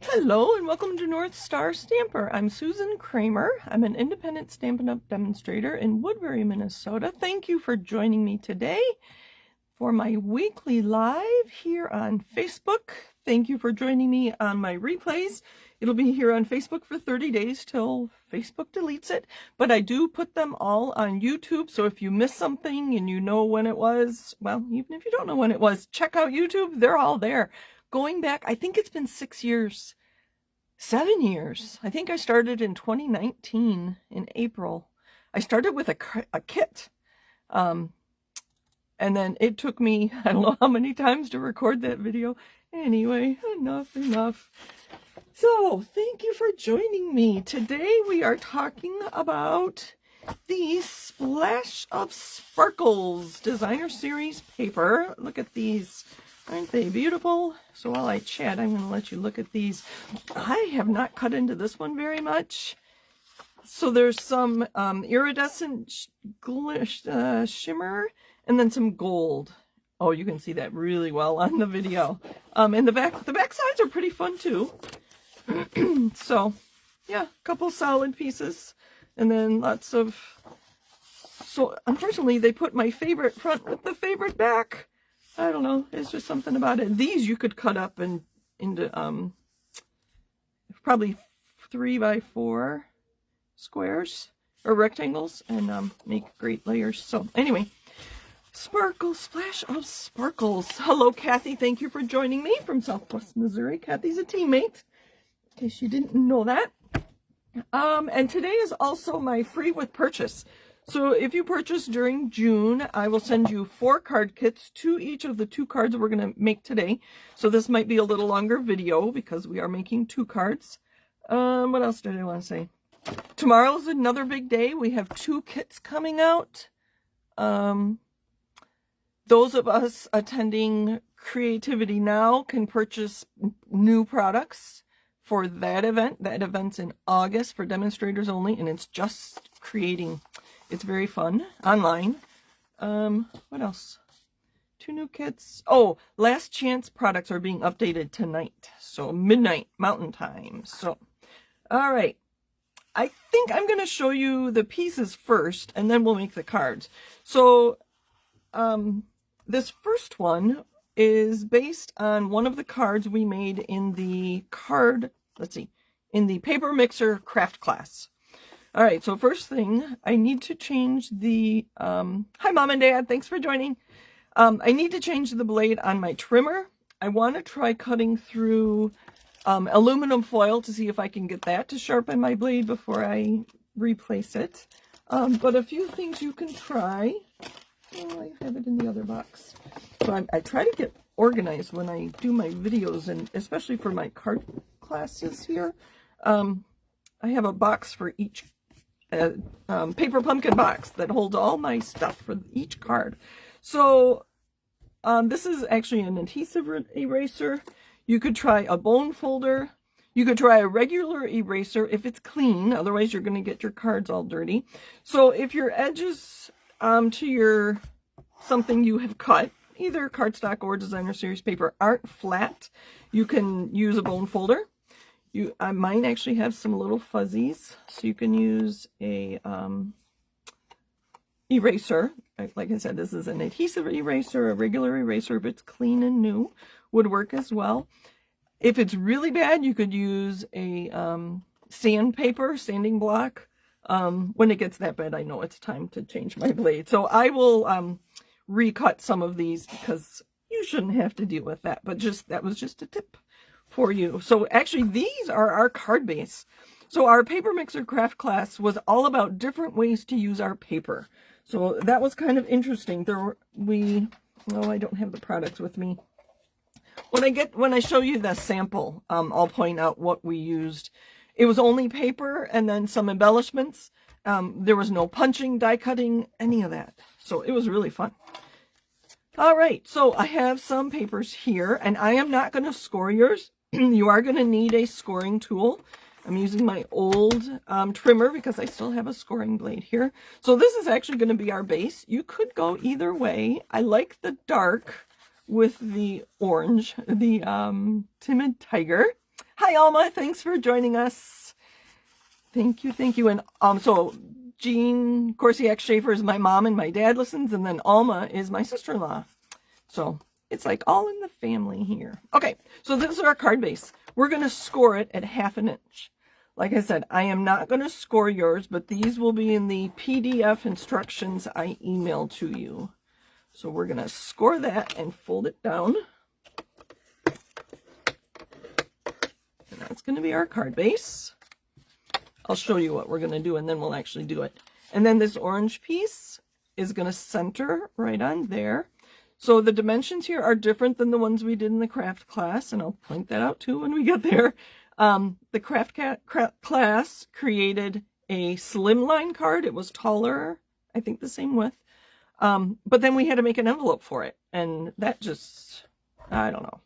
Hello and welcome to North Star Stamper. I'm Susan Kramer. I'm an independent Stampin' Up! Demonstrator in Woodbury, Minnesota. Thank you for joining me today for my weekly live here on Facebook. Thank you for joining me on my replays. It'll be here on Facebook for 30 days till Facebook deletes it, but I do put them all on YouTube, so if you miss something and you know when it was, well, even if you don't know when it was, check out YouTube. They're all there. Going back, I think it's been 6 years. 7 years. I think I started in 2019 in April. I started with a kit. And then it took me, I don't know how many times to record that video. Anyway, enough. So, thank you for joining me. Today we are talking about the Splash of Sparkles Designer Series paper. Look at these. Aren't they beautiful? So while I chat, I'm going to let you look at these. I have not cut into this one very much. So there's some iridescent shimmer and then some gold. Oh, you can see that really well on the video. And the back sides are pretty fun too. So yeah, a couple solid pieces and then lots of. So unfortunately, they put my favorite front with the favorite back. I don't know. It's just something about it. These you could cut up and into probably 3x4 squares or rectangles and make great layers. So anyway, Sparkle, Splash of Sparkles. Hello, Kathy. Thank you for joining me from Southwest Missouri. Kathy's a teammate, in case you didn't know that. And today is also my free with purchase. So if you purchase during June, I will send you 4 card kits to each of the 2 cards we're going to make today. So this might be a little longer video because we are making 2 cards. What else did I want to say? Tomorrow's another big day. We have 2 kits coming out. Those of us attending Creativity Now can purchase new products for that event. That event's in August for demonstrators only, and it's just creating. It's very fun online. What else? 2 new kits. Oh, last chance products are being updated tonight. So midnight Mountain Time. So, all right. I think I'm going to show you the pieces first, and then we'll make the cards. So, this first one is based on one of the cards we made in the in the paper mixer craft class. All right, so first thing, I need to change the, hi Mom and Dad, thanks for joining. I need to change the blade on my trimmer. I want to try cutting through aluminum foil to see if I can get that to sharpen my blade before I replace it. But a few things you can try. Oh, I have it in the other box. So I try to get organized when I do my videos, and especially for my card classes here. I have a box for each paper pumpkin box that holds all my stuff for each card. So this is actually an adhesive eraser. You could try a bone folder. You could try a regular eraser if it's clean. Otherwise, you're going to get your cards all dirty. So if your edges to your something you have cut, either cardstock or designer series paper, aren't flat, you can use a bone folder. Mine actually have some little fuzzies, so you can use a eraser. Like I said, this is an adhesive eraser. A regular eraser, if it's clean and new, would work as well. If it's really bad, you could use a sanding block. When it gets that bad, I know it's time to change my blade. So I will recut some of these because you shouldn't have to deal with that. But that was just a tip for you. So actually, these are our card base. So our paper mixer craft class was all about different ways to use our paper. So that was kind of interesting. I don't have the products with me. When I show you the sample, I'll point out what we used. It was only paper and then some embellishments. There was no punching, die cutting, any of that. So it was really fun. All right, so I have some papers here, and I am not going to score yours. You are going to need a scoring tool. I'm using my old trimmer because I still have a scoring blade here. So this is actually going to be our base. You could go either way. I like the dark with the orange, the Timid Tiger. Hi, Alma. Thanks for joining us. Thank you, thank you. And so Jean Corsiak Schaefer is my mom and my dad listens, and then Alma is my sister-in-law. So it's like all in the family here. Okay, so this is our card base. We're going to score it at 1/2 inch. Like I said, I am not going to score yours, but these will be in the PDF instructions I emailed to you. So we're going to score that and fold it down. And that's going to be our card base. I'll show you what we're going to do, and then we'll actually do it. And then this orange piece is going to center right on there. So the dimensions here are different than the ones we did in the craft class, and I'll point that out too when we get there. The craft class created a slimline card. It was taller, I think the same width. But then we had to make an envelope for it, and that just, I don't know.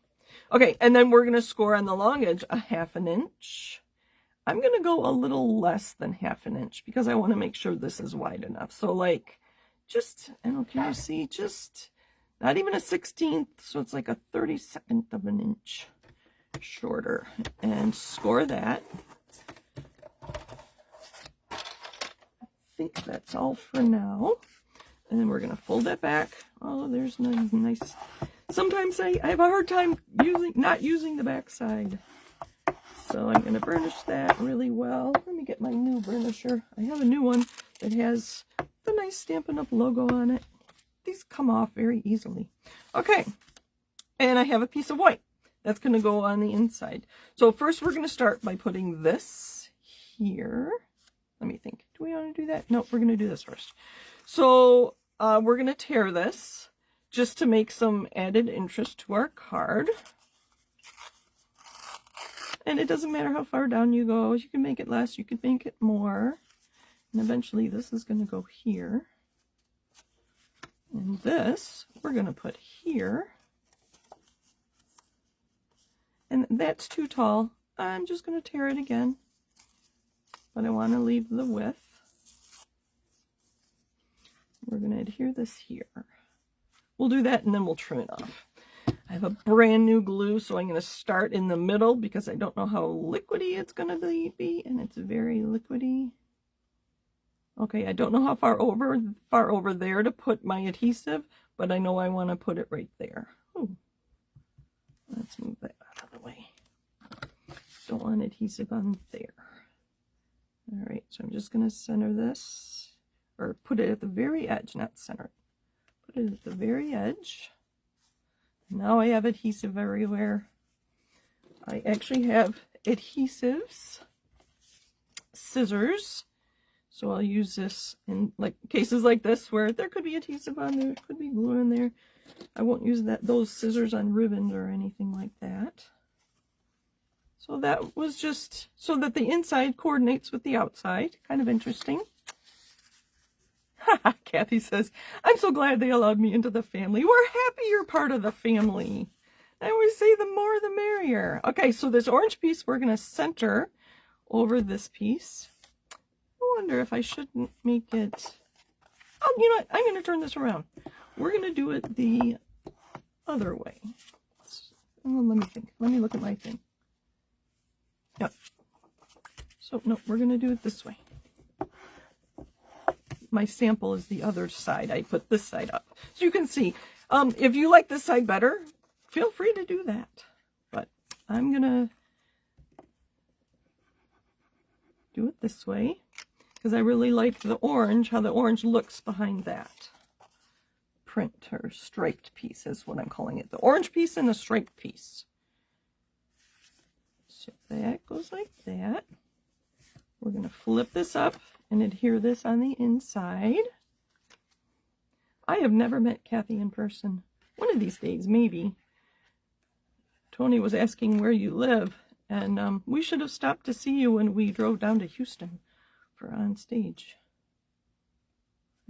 Okay, and then we're going to score on the long edge a 1/2 inch. I'm going to go a little less than 1/2 inch because I want to make sure this is wide enough. So like just, I don't know, can you see, just not even a 1/16, so it's like a 32nd of an inch shorter, and score that. I think that's all for now. And then we're going to fold that back. Oh, there's nice. Sometimes I have a hard time not using the back side. So I'm going to burnish that really well. Let me get my new burnisher. I have a new one that has the nice Stampin' Up logo on it. These come off very easily. Okay, and I have a piece of white. That's going to go on the inside. So first we're going to start by putting this here. Let me think. Do we want to do that? No, we're going to do this first. So we're going to tear this just to make some added interest to our card. And it doesn't matter how far down you go. You can make it less, you can make it more. And eventually this is going to go here. And this we're going to put here. And that's too tall. I'm just going to tear it again. But I want to leave the width. We're going to adhere this here. We'll do that and then we'll trim it off. I have a brand new glue, so I'm going to start in the middle because I don't know how liquidy it's going to be, and it's very liquidy. Okay, I don't know how far over there to put my adhesive, but I know I want to put it right there. Ooh. Let's move that out of the way. Don't want adhesive on there. All right, so I'm just going to center this, or put it at the very edge, not center it. Put it at the very edge. Now I have adhesive everywhere. I actually have adhesives, scissors. So I'll use this in like cases like this where there could be adhesive on there, could be glue in there. I won't use those scissors on ribbons or anything like that. So that was just so that the inside coordinates with the outside. Kind of interesting. Kathy says, I'm so glad they allowed me into the family. We're happy you're part of the family. I always say the more the merrier. Okay, so this orange piece we're going to center over this piece. I wonder if I shouldn't make it... Oh, you know what? I'm going to turn this around. We're going to do it the other way. Oh, let me think. Let me look at my thing. Yep. So, no, we're going to do it this way. My sample is the other side. I put this side up. So you can see, if you like this side better, feel free to do that. But I'm going to do it this way because I really like the orange, how the orange looks behind that print or striped piece is what I'm calling it. The orange piece and the striped piece. So that goes like that. We're going to flip this up and adhere this on the inside. I have never met Kathy in person. One of these days, maybe. Tony was asking where you live, and we should have stopped to see you when we drove down to Houston for on stage.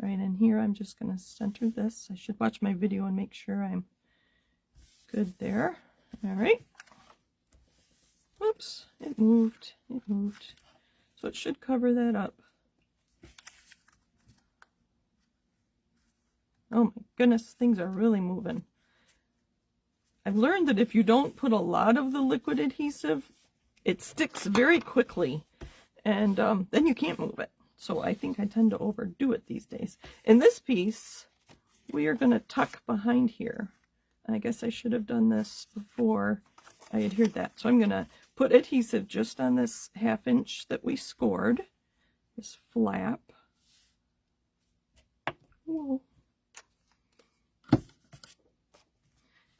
All right, and here I'm just going to center this. I should watch my video and make sure I'm good there. All right. Whoops, it moved. It moved. So it should cover that up. Oh my goodness, things are really moving. I've learned that if you don't put a lot of the liquid adhesive, it sticks very quickly, and then you can't move it. So I think I tend to overdo it these days. In this piece, we are going to tuck behind here. I guess I should have done this before I adhered that. So I'm going to put adhesive just on this 1/2 inch that we scored, this flap. Whoa.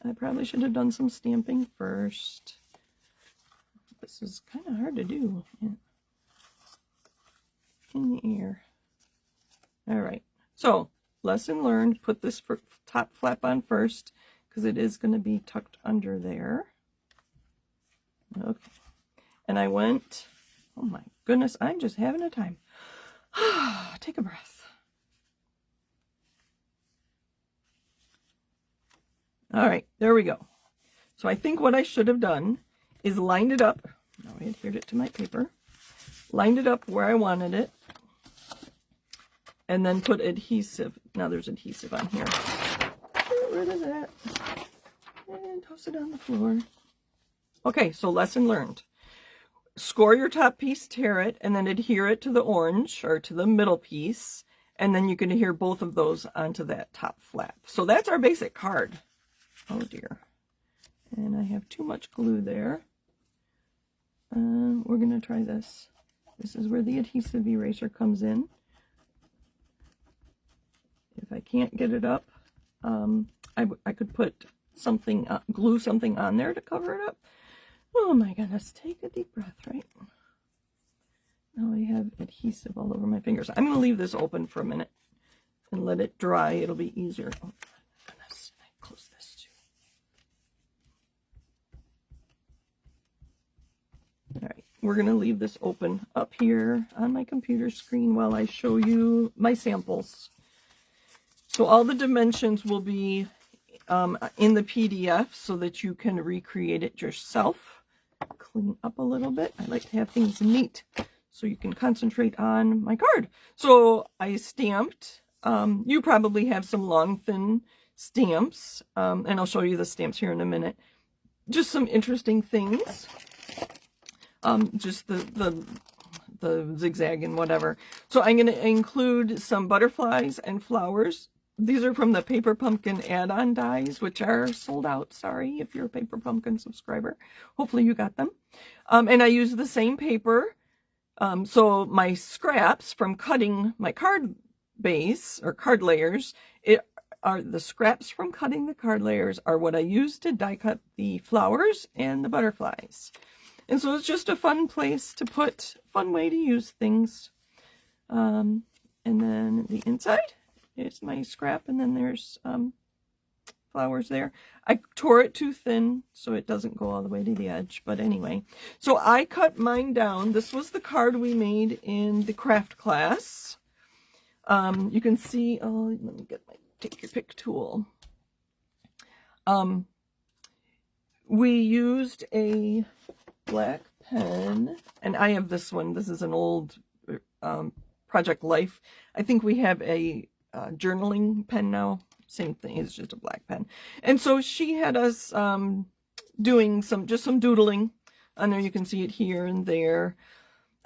I probably should have done some stamping first. This is kind of hard to do in the air. All right, so lesson learned, put this top flap on first because it is going to be tucked under there. Okay, and I went, oh my goodness, I'm just having a time. Take a breath. All right, there we go. So I think what I should have done is lined it up. Now I adhered it to my paper. Lined it up where I wanted it. And then put adhesive. Now there's adhesive on here. Get rid of that. And toss it on the floor. Okay, so lesson learned. Score your top piece, tear it, and then adhere it to the orange or to the middle piece. And then you can adhere both of those onto that top flap. So that's our basic card. Oh dear. And I have too much glue there. We're going to try this. This is where the adhesive eraser comes in. If I can't get it up, I could put something, glue something on there to cover it up. Oh my goodness, take a deep breath, right? Now I have adhesive all over my fingers. I'm going to leave this open for a minute and let it dry. It'll be easier. Oh my goodness, I close this too. All right, we're going to leave this open up here on my computer screen while I show you my samples. So all the dimensions will be in the PDF so that you can recreate it yourself. Clean up a little bit. I like to have things neat so you can concentrate on my card. So I stamped. You probably have some long, thin stamps, and I'll show you the stamps here in a minute. Just some interesting things. Just the zigzag and whatever. So I'm going to include some butterflies and flowers. These are from the Paper Pumpkin add-on dies, which are sold out. Sorry if you're a Paper Pumpkin subscriber. Hopefully you got them. And I use the same paper. So my scraps from cutting my card base or card layers, the scraps from cutting the card layers are what I use to die cut the flowers and the butterflies. And so it's just a fun place to put, fun way to use things. And then the inside is my scrap, and then there's flowers there. I tore it too thin so it doesn't go all the way to the edge, but anyway. So I cut mine down. This was the card we made in the craft class. You can see, oh, let me get my take your pick tool. We used a black pen, and I have this one. This is an old Project Life. I think we have a journaling pen now. Same thing, it's just a black pen. And so she had us doing just some doodling on there. You can see it here and there.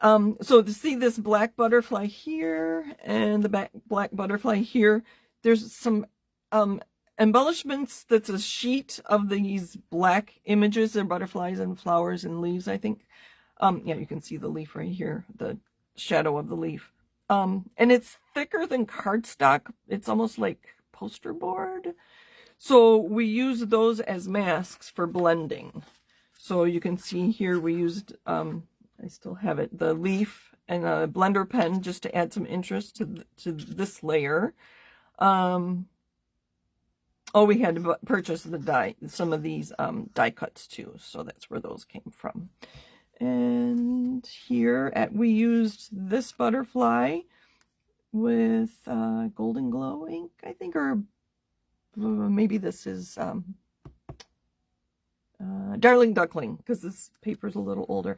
So to see this black butterfly here and the black butterfly here, there's some embellishments. That's a sheet of these black images. They're butterflies and flowers and leaves, I think. Yeah, you can see the leaf right here, the shadow of the leaf. And it's thicker than cardstock. It's almost like poster board. So we use those as masks for blending. So you can see here we used, I still have it, the leaf and a blender pen just to add some interest to this layer. Oh, we had to purchase the die, some of these die cuts too. So that's where those came from. And here we used this butterfly with Golden Glow ink, I think, or maybe this is Darling Duckling, because this paper's a little older,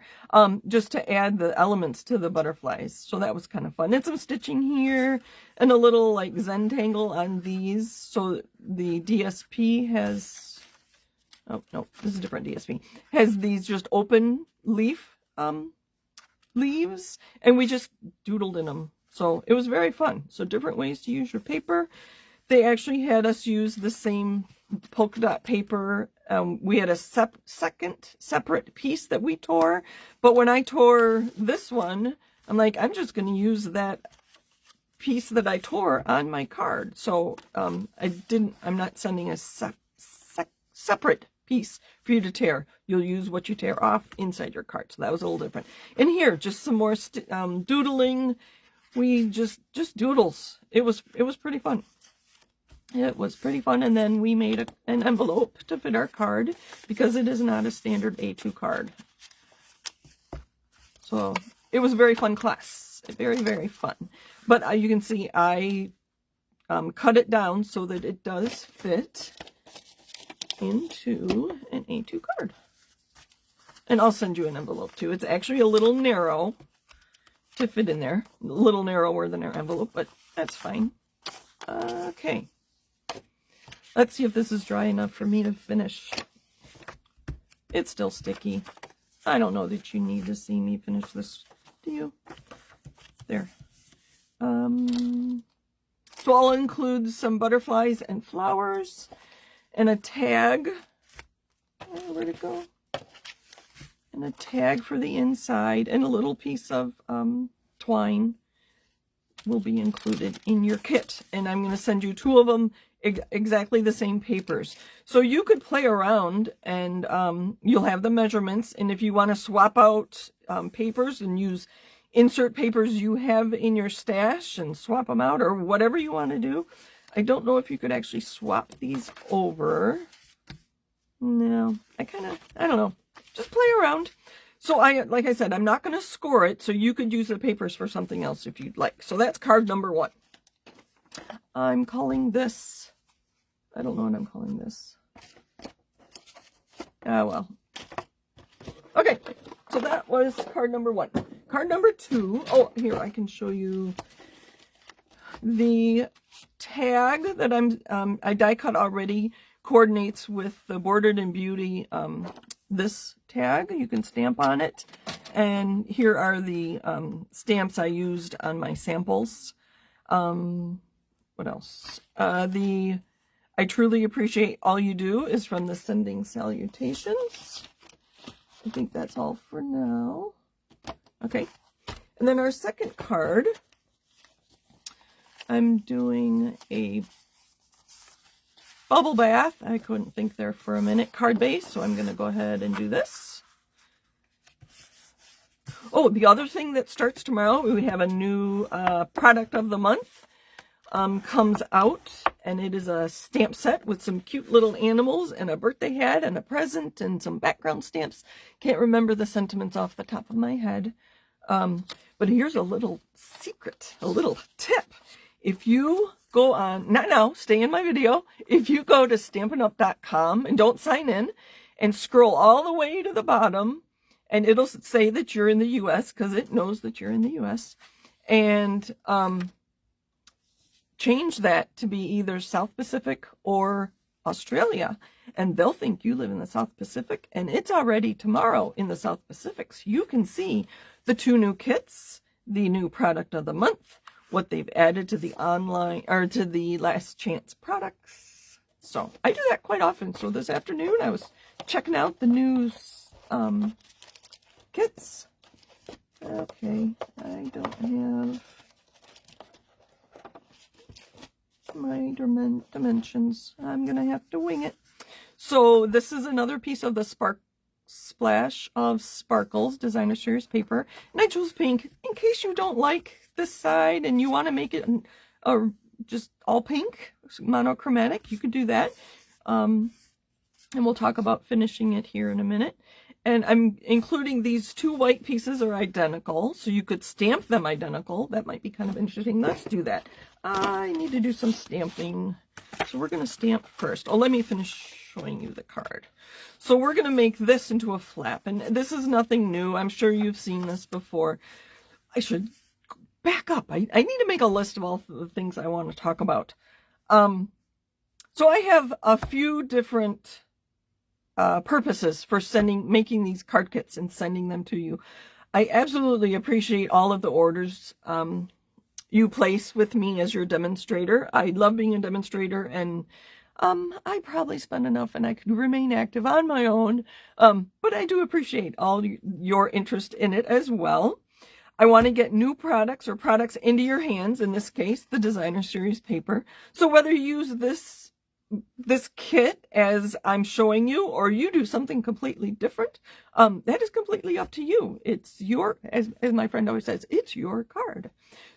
just to add the elements to the butterflies. So that was kind of fun. And some stitching here and a little like Zentangle on these. So the DSP has, oh no, this is a different DSP, has these just open leaf leaves, and we just doodled in them. So it was very fun. So different ways to use your paper. They actually had us use the same polka dot paper. We had a second separate piece that we tore, but when I tore this one, I'm like, I'm just going to use that piece that I tore on my card. So I'm not sending a separate piece for you to tear. You'll use what you tear off inside your card. So that was a little different. And here, just some more doodling. We just doodles. It was pretty fun. It was pretty fun. And then we made an envelope to fit our card because it is not a standard A2 card. So it was a very fun class. Very, very fun. But you can see I cut it down so that it does fit into an A2 card. And I'll send you an envelope too. It's actually a little narrow to fit in there. A little narrower than our envelope, but that's fine. Okay. Let's see if this is dry enough for me to finish. It's still sticky. I don't know that you need to see me finish this, do you? There. So I'll include some butterflies and flowers and a tag. Where'd it go? And a tag for the inside, and a little piece of twine will be included in your kit. And I'm going to send you 2 of them, exactly the same papers. So you could play around, and you'll have the measurements. And if you want to swap out papers and use insert papers you have in your stash and swap them out, or whatever you want to do. I don't know if you could actually swap these over. No, I don't know. Just play around. So like I said, I'm not going to score it, so you could use the papers for something else if you'd like. So that's card number 1. I'm calling this, I don't know what I'm calling this. Ah, well. Okay, so that was card number 1. Card number 2, oh, here, I can show you the tag that I die cut already, coordinates with the Bordered in Beauty, this tag. You can stamp on it. And here are the stamps I used on my samples. What else? I truly appreciate all you do is from the Sending Salutations. I think that's all for now. Okay. And then our second card, I'm doing a bubble bath. I couldn't think there for a minute. Card base, so I'm going to go ahead and do this. Oh, the other thing that starts tomorrow, we have a new product of the month comes out, and it is a stamp set with some cute little animals and a birthday hat and a present and some background stamps. Can't remember the sentiments off the top of my head. But here's a little secret, a little tip. If you go on, not now, stay in my video. If you go to stampinup.com and don't sign in and scroll all the way to the bottom, and it'll say that you're in the US because it knows that you're in the US, and change that to be either South Pacific or Australia, and they'll think you live in the South Pacific, and it's already tomorrow in the South Pacific. So you can see the 2 new kits, the new product of the month, what they've added to the online, or to the last chance products. So I do that quite often. So this afternoon I was checking out the new kits. Okay, I don't have my dimensions. I'm gonna have to wing it. So this is another piece of the Splash of Sparkles Designer Series paper, and I chose pink in case you don't like this side and you want to make it just all pink, monochromatic. You could do that, and we'll talk about finishing it here in a minute. And I'm including these 2 white pieces are identical, so you could stamp them identical. That might be kind of interesting. Let's do that. I need to do some stamping, so we're going to stamp first. Oh, let me finish showing you the card. So we're going to make this into a flap, and this is nothing new. I'm sure you've seen this before. I should back up. I need to make a list of all the things I want to talk about. So I have a few different purposes for making these card kits and sending them to you. I absolutely appreciate all of the orders you place with me as your demonstrator. I love being a demonstrator, and I probably spend enough and I could remain active on my own, but I do appreciate all your interest in it as well. I want to get new products or products into your hands, in this case, the Designer Series paper. So whether you use this kit as I'm showing you, or you do something completely different, that is completely up to you. It's your, as my friend always says, it's your card.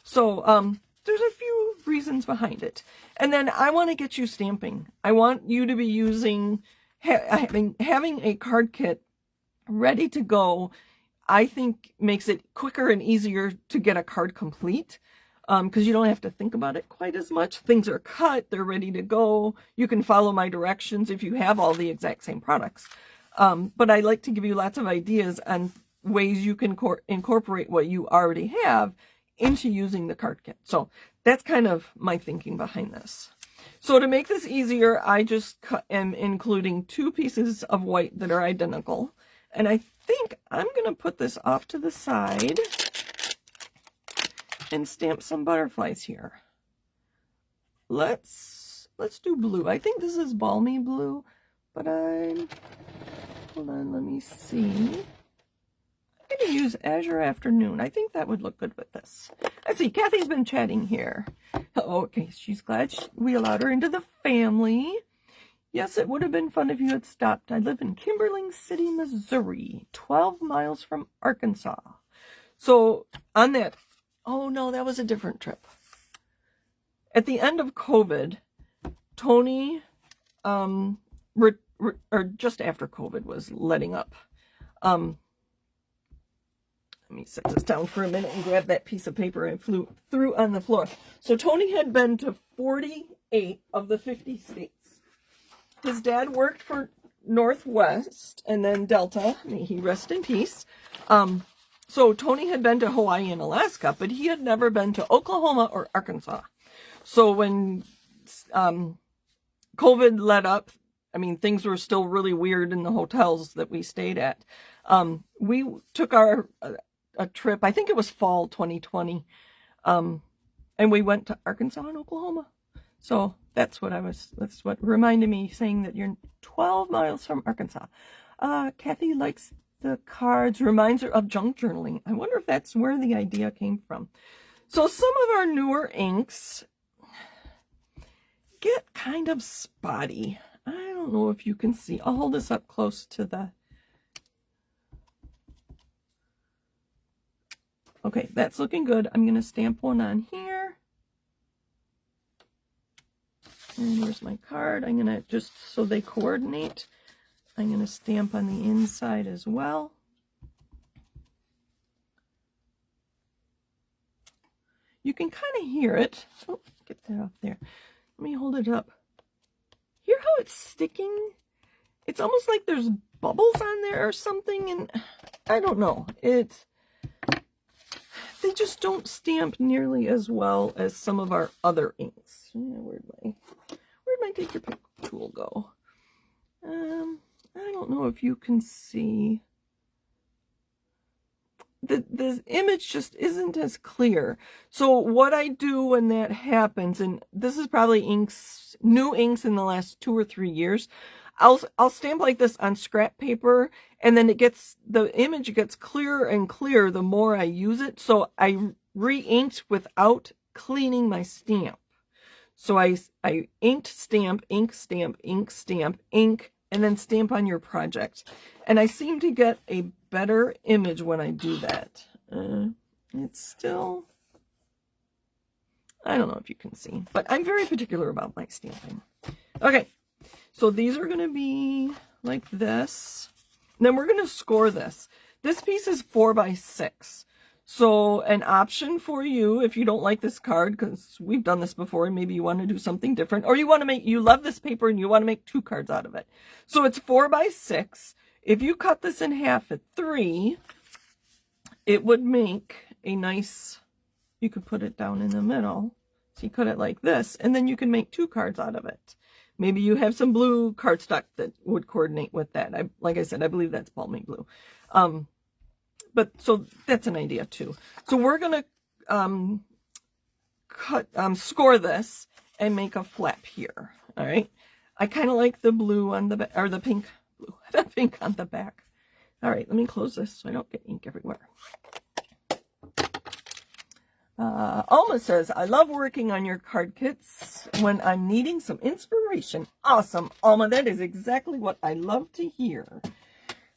So there's a few reasons behind it. And then I want to get you stamping. I want you to be using, having a card kit ready to go, I think makes it quicker and easier to get a card complete. Because you don't have to think about it quite as much. Things are cut, they're ready to go. You can follow my directions if you have all the exact same products. But I like to give you lots of ideas on ways you can incorporate what you already have into using the card kit. So that's kind of my thinking behind this. So to make this easier, I just am including 2 pieces of white that are identical. And I think I'm going to put this off to the side and stamp some butterflies here. Let's do blue. I think this is balmy blue, but hold on, let me see. I'm going to use Azure Afternoon. I think that would look good with this. Let's see, Kathy's been chatting here. Okay, she's glad we allowed her into the family. Yes, it would have been fun if you had stopped. I live in Kimberling City, Missouri, 12 miles from Arkansas. So on that, oh no, that was a different trip. At the end of COVID, Tony, or just after COVID was letting up. Let me set this down for a minute and grab that piece of paper I threw on the floor. So Tony had been to 48 of the 50 states. His dad worked for Northwest and then Delta. May he rest in peace. So Tony had been to Hawaii and Alaska, but he had never been to Oklahoma or Arkansas. So when COVID let up, I mean, things were still really weird in the hotels that we stayed at. We took a trip, I think it was fall 2020, and we went to Arkansas and Oklahoma. So that's what reminded me, saying that you're 12 miles from Arkansas. Kathy likes the cards, reminds her of junk journaling. I wonder if that's where the idea came from. So some of our newer inks get kind of spotty. I don't know if you can see. I'll hold this up close to the... Okay, that's looking good. I'm going to stamp one on here. And here's my card. I'm going to, just so they coordinate, I'm going to stamp on the inside as well. You can kind of hear it. Oh, get that off there. Let me hold it up. Hear how it's sticking? It's almost like there's bubbles on there or something, and I don't know. They just don't stamp nearly as well as some of our other inks. Yeah, where'd my take your pick tool go? I don't know if you can see. The image just isn't as clear. So what I do when that happens, and this is probably new inks in the last 2 or 3 years, I'll stamp like this on scrap paper, and then the image gets clearer and clearer the more I use it. So I re-inked without cleaning my stamp. So I inked, stamp, ink, stamp, ink, stamp, ink, and then stamp on your project. And I seem to get a better image when I do that. It's still, I don't know if you can see, but I'm very particular about my stamping. Okay, so these are going to be like this. And then we're going to score this. This piece is 4x6. So an option for you, if you don't like this card, because we've done this before and maybe you want to do something different, or you love this paper and you want to make 2 cards out of it. So it's 4x6. If you cut this in half at 3, it would make a nice, you could put it down in the middle. So you cut it like this, and then you can make 2 cards out of it. Maybe you have some blue cardstock that would coordinate with that. Like I said, I believe that's balmy blue. But so that's an idea too. So we're going to score this and make a flap here. All right. I kind of like the blue on the back, or the pink blue, the pink on the back. All right, let me close this so I don't get ink everywhere. Alma says, I love working on your card kits when I'm needing some inspiration. Awesome, Alma, that is exactly what I love to hear.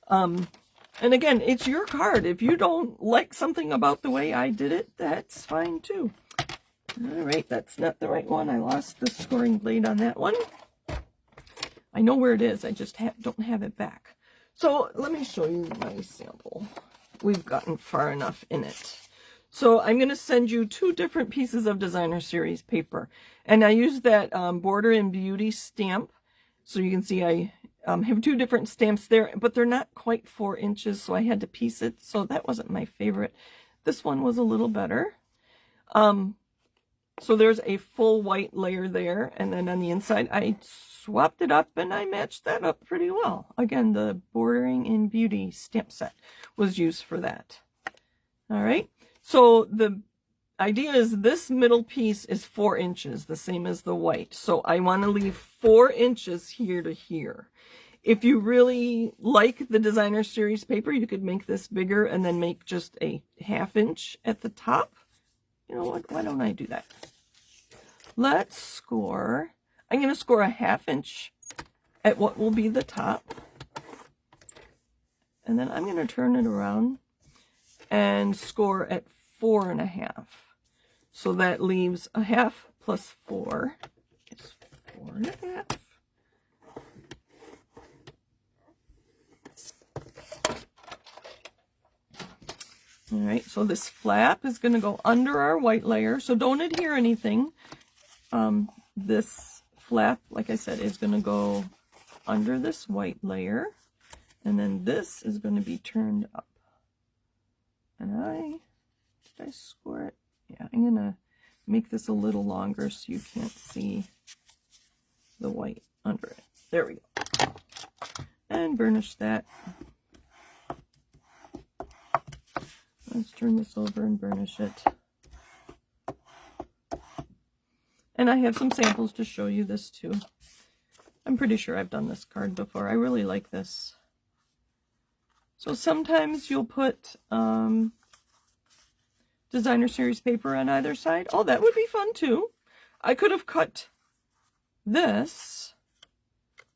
And again, it's your card. If you don't like something about the way I did it, that's fine too. All right, that's not the right one. I lost the scoring blade on that one. I know where it is. I just don't have it back. So let me show you my sample. We've gotten far enough in it. So I'm going to send you 2 different pieces of designer series paper. And I use that Border and Beauty stamp. So you can see I have 2 different stamps there, but they're not quite 4 inches. So I had to piece it. So that wasn't my favorite. This one was a little better. So there's a full white layer there. And then on the inside, I swapped it up and I matched that up pretty well. Again, the Bordering in Beauty stamp set was used for that. All right. So the idea is this middle piece is 4 inches, the same as the white. So I want to leave 4 inches here to here. If you really like the designer series paper, you could make this bigger and then make just a 1/2 inch at the top. You know what? Why don't I do that? Let's score. I'm going to score a 1/2 inch at what will be the top. And then I'm going to turn it around and score at 4.5. So that leaves a 1/2 plus 4 is 4.5. All right, so this flap is going to go under our white layer. So don't adhere anything. This flap, like I said, is going to go under this white layer. And then this is going to be turned up. And did I score it? Yeah, I'm going to make this a little longer so you can't see the white under it. There we go. And burnish that. Let's turn this over and burnish it. And I have some samples to show you this too. I'm pretty sure I've done this card before. I really like this. So sometimes you'll put designer series paper on either side. Oh, that would be fun too. I could have cut this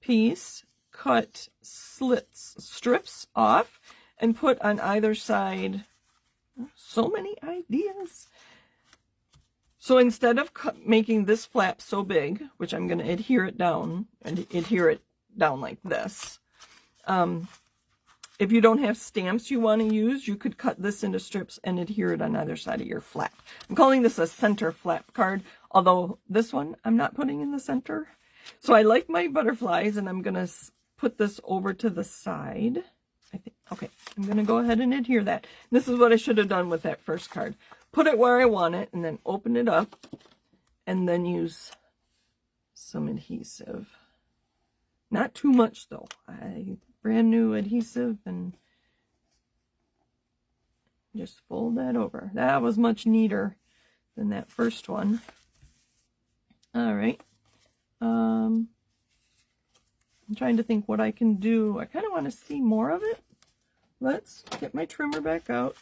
piece, cut strips off, and put on either side. So many ideas. So instead of making this flap so big, which I'm going to adhere it down like this. If you don't have stamps you want to use, you could cut this into strips and adhere it on either side of your flap. I'm calling this a center flap card, although this one I'm not putting in the center. So I like my butterflies, and I'm going to put this over to the side. I think, okay, I'm going to go ahead and adhere that. This is what I should have done with that first card. Put it where I want it, and then open it up, and then use some adhesive. Not too much, though. Brand new adhesive, and just fold that over. That was much neater than that first one. All right. I'm trying to think what I can do. I kind of want to see more of it. Let's get my trimmer back out.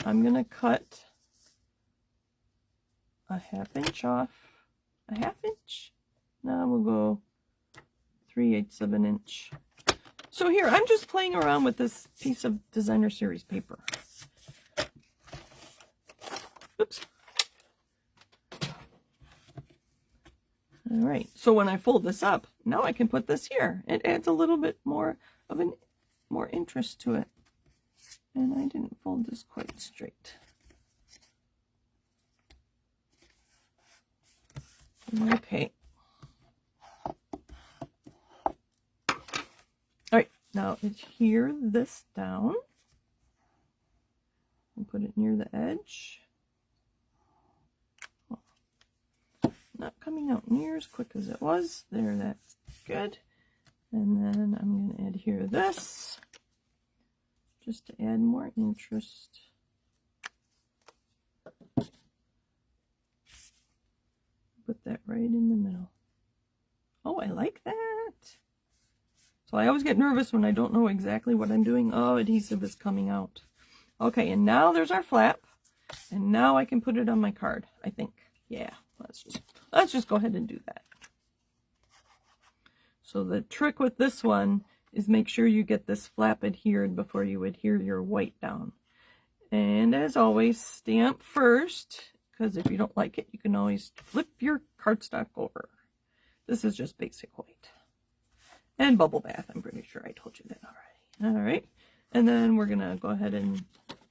I'm going to cut a 1/2 inch off. A 1/2 inch? Now we'll go 3/8 of an inch. So here, I'm just playing around with this piece of designer series paper. Oops. All right, so when I fold this up, now I can put this here. It adds a little bit more of more interest to it. And I didn't fold this quite straight. Okay. All right, now adhere this down and put it near the edge. not coming out near as quick as it was. There, that's good. And then I'm going to adhere this just to add more interest. Put that right in the middle. Oh, I like that. So I always get nervous when I don't know exactly what I'm doing. Oh, adhesive is coming out. Okay, and now there's our flap. And now I can put it on my card, I think. Yeah, let's just go ahead and do that. So the trick with this one is make sure you get this flap adhered before you adhere your white down. And as always, stamp first, because if you don't like it, you can always flip your cardstock over. This is just basic white. And bubble bath, I'm pretty sure I told you that already. All right, and then we're gonna go ahead and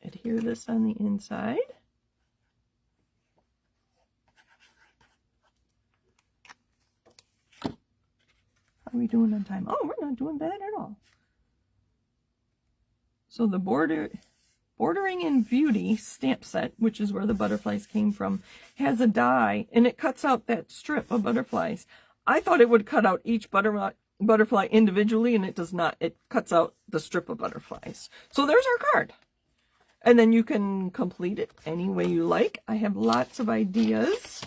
adhere this on the inside. How are we doing on time? Oh, we're not doing bad at all. So the Bordering in Beauty stamp set, which is where the butterflies came from, has a die, and it cuts out that strip of butterflies. I thought it would cut out each butterfly individually, and it does not. It cuts out the strip of butterflies. So there's our card. And then you can complete it any way you like. I have lots of ideas.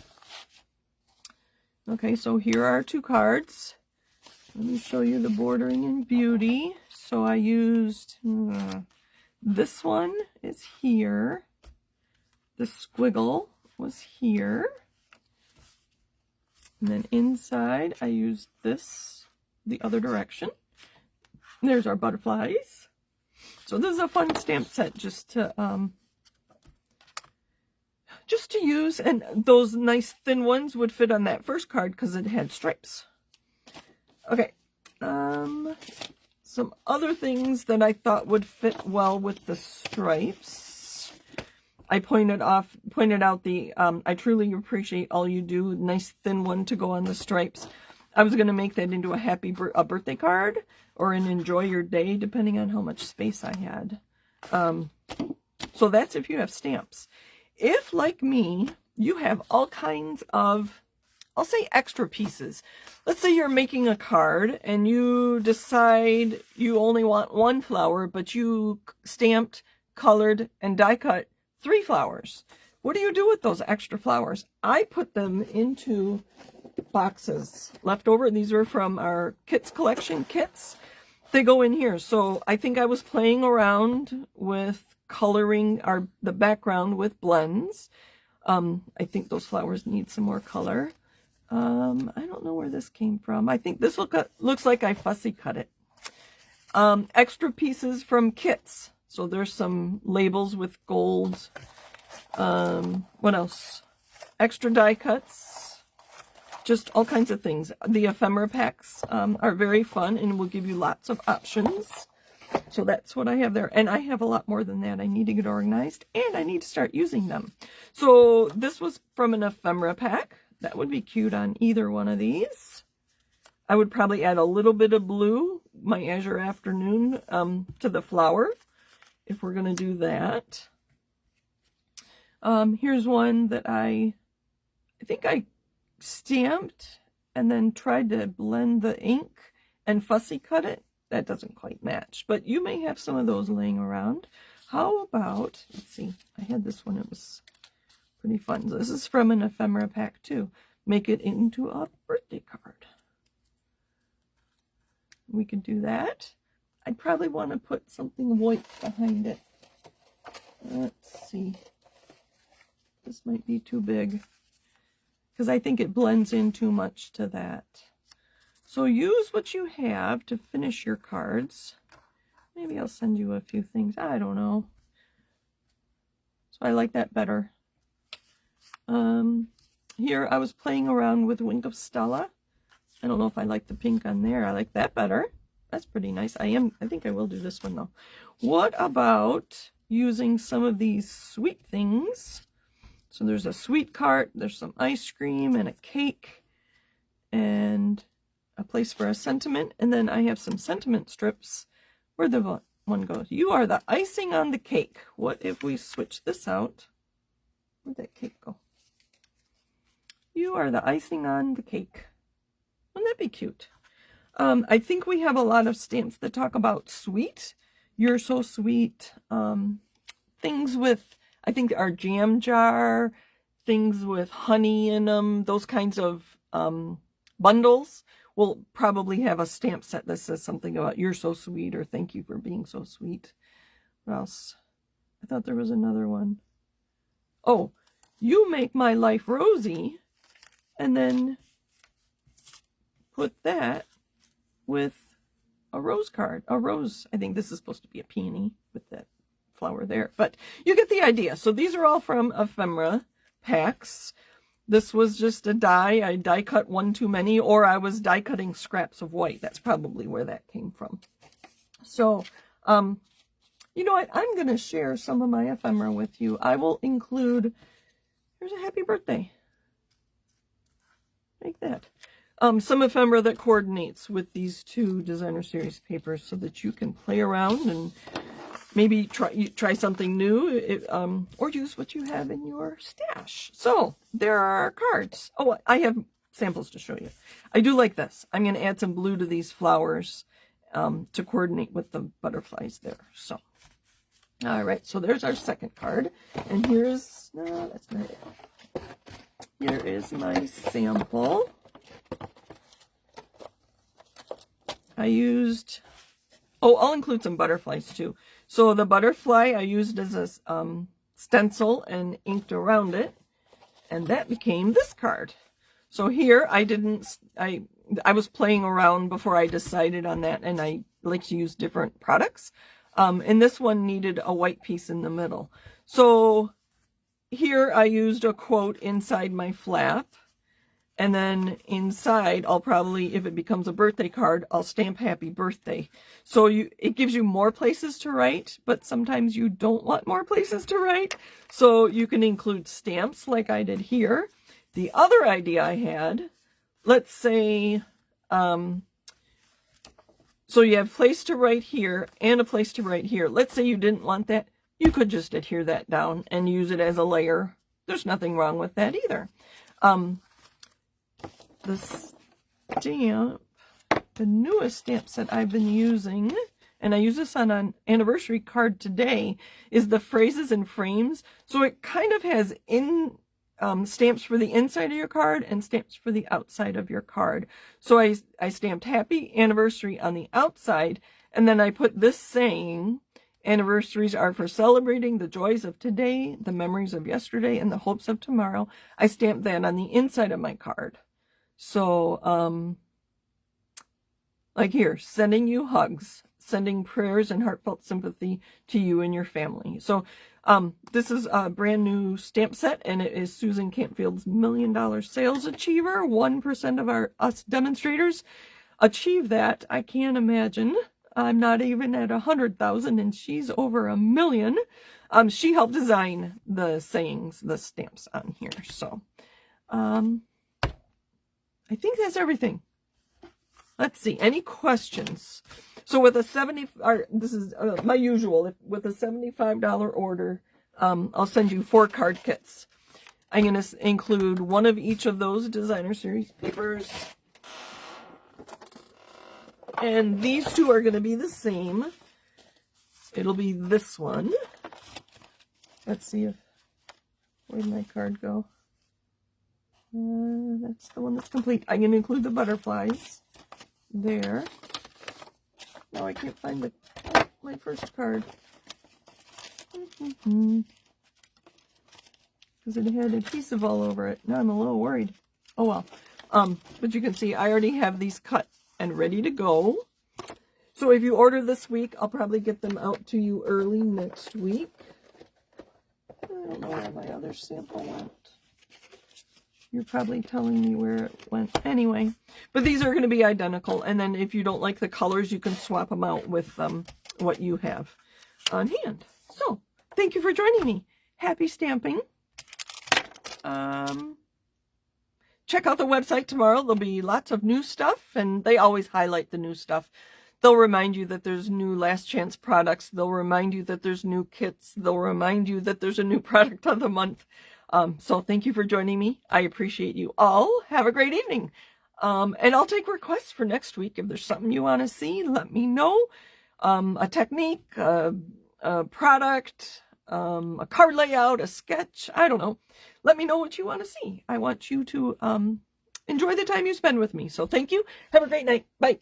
Okay, so here are 2 cards. Let me show you the Bordering in Beauty. So I used, this one is here. The squiggle was here. And then inside I used this the other direction. There's our butterflies. So this is a fun stamp set just to use, and those nice thin ones would fit on that first card because it had stripes. Okay, some other things that I thought would fit well with the stripes. I pointed out the I truly appreciate all you do. Nice thin one to go on the stripes. I was going to make that into a birthday card or an enjoy your day, depending on how much space I had. So that's if you have stamps. If, like me, you have all kinds of, I'll say, extra pieces. Let's say you're making a card and you decide you only want 1 flower, but you stamped, colored, and die cut 3 flowers. What do you do with those extra flowers? I put them into boxes left over. These were from our kits collection kits. They go in here. So I think I was playing around with coloring the background with blends. I think those flowers need some more color. I don't know where this came from. I think this looks like I fussy cut it. Extra pieces from kits. So there's some labels with gold. What else? Extra die cuts. Just all kinds of things. The ephemera packs are very fun and will give you lots of options. So that's what I have there. And I have a lot more than that. I need to get organized and I need to start using them. So this was from an ephemera pack. That would be cute on either one of these. I would probably add a little bit of blue, my Azure Afternoon, to the flower, if we're going to do that. Here's one that I think I stamped and then tried to blend the ink and fussy cut it. That doesn't quite match, but you may have some of those laying around. How about, let's see, I had this one, it was pretty fun. So this is from an ephemera pack too. Make it into a birthday card. We could do that. I'd probably want to put something white behind it. Let's see. This might be too big because I think it blends in too much to that. So use what you have to finish your cards. Maybe I'll send you a few things. I don't know. So I like that better. Here I was playing around with Wink of Stella. I don't know if I like the pink on there. I like that better. That's pretty nice. I think I will do this one though. What about using some of these sweet things? So there's a sweet cart, there's some ice cream and a cake and a place for a sentiment. And then I have some sentiment strips. Where the one goes? You are the icing on the cake. What if we switch this out? Where'd that cake go? You are the icing on the cake. Wouldn't that be cute? I think we have a lot of stamps that talk about sweet. You're so sweet. Things with, I think, our jam jar, things with honey in them, those kinds of bundles will probably have a stamp set that says something about you're so sweet or thank you for being so sweet. What else? I thought there was another one. Oh, you make my life rosy, and then put that with a rose card. A rose, I think this is supposed to be a peony with that flower there, but you get the idea. So these are all from ephemera packs. This was just a die. I die cut one too many, or I was die cutting scraps of white. That's probably where that came from. So, you know what? I'm going to share some of my ephemera with you. I will include, here's a happy birthday. Like that. Some ephemera that coordinates with these two designer series papers so that you can play around and maybe try something new, or use what you have in your stash. So there are our cards. Oh, I have samples to show you. I do like this. I'm going to add some blue to these flowers to coordinate with the butterflies there. So, all right. So there's our second card, and here's no, that's not it. Here is my sample. I used. Oh, I'll include some butterflies too. So the butterfly I used as a stencil and inked around it, and that became this card. So here I was playing around before I decided on that, and I like to use different products. And this one needed a white piece in the middle. So here I used a quote inside my flap. And then inside, I'll probably, if it becomes a birthday card, I'll stamp happy birthday. So it gives you more places to write, but sometimes you don't want more places to write. So you can include stamps like I did here. The other idea I had, let's say, so you have a place to write here and a place to write here. Let's say you didn't want that. You could just adhere that down and use it as a layer. There's nothing wrong with that either. The stamp, the newest stamp set I've been using, and I use this on an anniversary card today, is the phrases and frames. So it kind of has stamps for the inside of your card and stamps for the outside of your card. So I stamped happy anniversary on the outside, and then I put this saying, anniversaries are for celebrating the joys of today, the memories of yesterday, and the hopes of tomorrow. I stamped that on the inside of my card. So, like here, sending you hugs, sending prayers and heartfelt sympathy to you and your family. So, this is a brand new stamp set, and it is Susan Campfield's $1 Million Sales Achiever. 1% of us demonstrators achieve that. I can't imagine. I'm not even at 100,000, and she's over 1 million. She helped design the sayings, the stamps on here. So, I think that's everything. Let's see. Any questions? So with a this is my usual. With a $75 order, I'll send you 4 card kits. I'm going to include one of each of those designer series papers. And these two are going to be the same. It'll be this one. Let's see if, where'd my card go? That's the one that's complete. I'm going to include the butterflies there. Now I can't find my first card. Because it had adhesive all over it. Now I'm a little worried. Oh well. But you can see I already have these cut and ready to go. So if you order this week, I'll probably get them out to you early next week. I don't know where my other sample went. You're probably telling me where it went. Anyway, but these are going to be identical. And then if you don't like the colors, you can swap them out with what you have on hand. So thank you for joining me. Happy stamping. Check out the website tomorrow. There'll be lots of new stuff, and they always highlight the new stuff. They'll remind you that there's new last chance products. They'll remind you that there's new kits. They'll remind you that there's a new product of the month. So thank you for joining me. I appreciate you all. Have a great evening. And I'll take requests for next week. If there's something you want to see, let me know. A technique, a product, a card layout, a sketch, I don't know. Let me know what you want to see. I want you to enjoy the time you spend with me. So thank you. Have a great night. Bye.